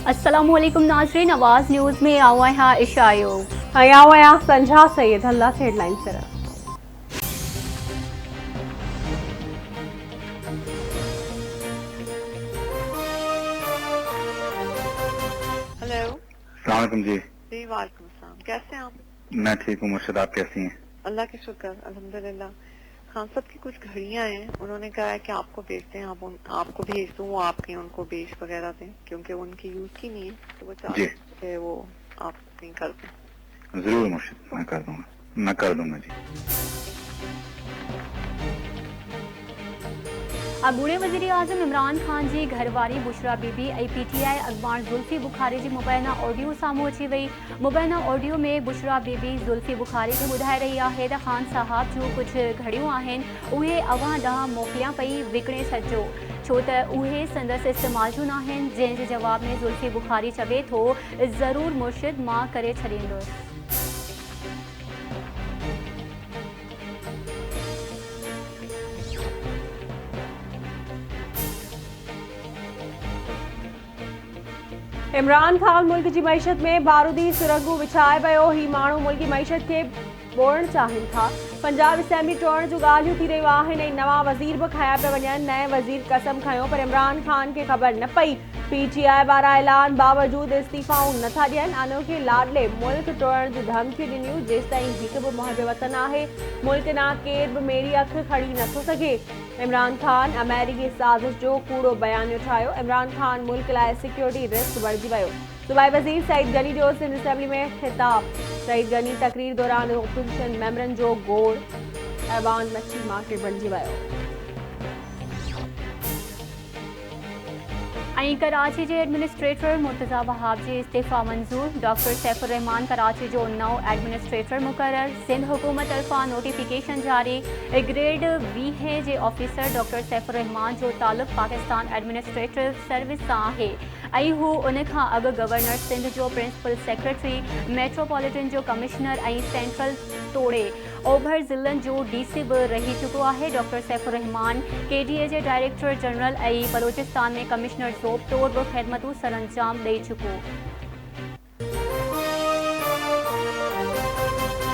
अस्सलामुअलैकुम नाज़रीन, आवाज़ न्यूज़ में आवा है इशायो हयावया संझा सैयद अल्लाह से हेडलाइन सर। हेलो। सलाम जी। जी वालेकुम अस्सलाम, कैसे हैं आप? मैं ठीक हूँ मुर्शद, आप कैसी हैं? अल्लाह के शुक्र, अल्हम्दुलिल्लाह। खान साहब की कुछ घड़ियां हैं, उन्होंने कहा है कि आपको भेजते हैं, आपको भेज दूँ, वो आपके उनको बेच वगैरह दें, क्योंकि उनकी यूज की नहीं है, तो वो चाहते हैं कि वो आप नहीं कर दें। जरूर मुर्शद, मैं कर दूंगा जी। अबूरे वज़ीर आज़म इमरान खान जी घरवारी बुशरा बीबी PTI अखबार जुल्फी बुखारी जी मुबैना ऑडियो साम्हूं अची वई। मुबैना ऑडियो में बुशरा बीबी जुल्फी बुखारी खे ॿुधाए रही आहे त ख़ान साहब जूं कुझु घड़ियूं आहिनि उहे अव्हां ॾांहुं मोकिलियां पई विकिणे छॾिजो, छो त उहे संदसि इस्तेमाल जूं न आहिनि। जंहिं जे जवाब में जुल्फी बुखारी चवे थो, ज़रूर मुर्शिद, मां करे छॾींदुसि। इमरान खान मुल्क की मईशत में बारूदी सुरंगू विछाए पियो। ही माण्हू मुल्की मईशत के बोड़ण चाहिनि था। पंजाब असेंबली टोड़ण जूं ॻाल्हियूं थी रहियूं आहिनि ऐं नवां वज़ीर बि खया पिया वञनि। नए वज़ीर कसम खयो पर इमरान खान खे ख़बर न पई। PTI वारा ऐलान बावजूद इस्तीफ़ाऊं नथा ॾियनि। अनोखे लाडले मुल्क टोड़ण जूं धमकियूं ॾिनियूं। जेसिताईं हिकु बि मुहिब वतन आहे, मुल्क ना केर बि मेरी अख खड़ी नथो सघे। इमरान खान अमेरिकी साज़िश जो कूड़ो बयानियो ठाहियो। इमरान खान मुल्क लाइ सिक्योरिटी रिस्क बणिजी वियो। सूबाई वज़ीर सईद गनी जो सिंध असेंबली में ख़िताब। सईद गनी तकरीर दौरान ओपोज़िशन मेंबरनि जो गोड़। ऐवान मच्छी मार्केट बणिजी वियो। कराची के एडमिनिस्ट्रेटर मुर्तज़ा वहाब जी इस्तीफ़ा मंजूर। डॉक्टर सैफुर रहमान कराची जो नओ एडमिनिस्ट्रेटर मुक़रर। सिंध हुकूमत तरफ़ां नोटिफिकेशन जारी। ग्रेड 20 जे ऑफिसर डॉक्टर सैफुर रहमान जो ताल्लुक़ पाकिस्तान एडमिनिस्ट्रेटिव सर्विस सां आहे ऐं हू उन खां अॻु गवर्नर सिंध जो प्रिंसिपल सेक्रेटरी, मेट्रोपॉलिटन जो कमिश्नर ऐं सेंट्रल तोड़े ओभर ज़िलनि जो DC बि रही चुको आहे। डॉक्टर सैफुर रहमान KDA जे डायरेक्टर जनरल ऐं बलोचिस्तान में कमिश्नर ज़ोब तौर बि ख़िदमतूं सरअंजाम ॾेई चुको।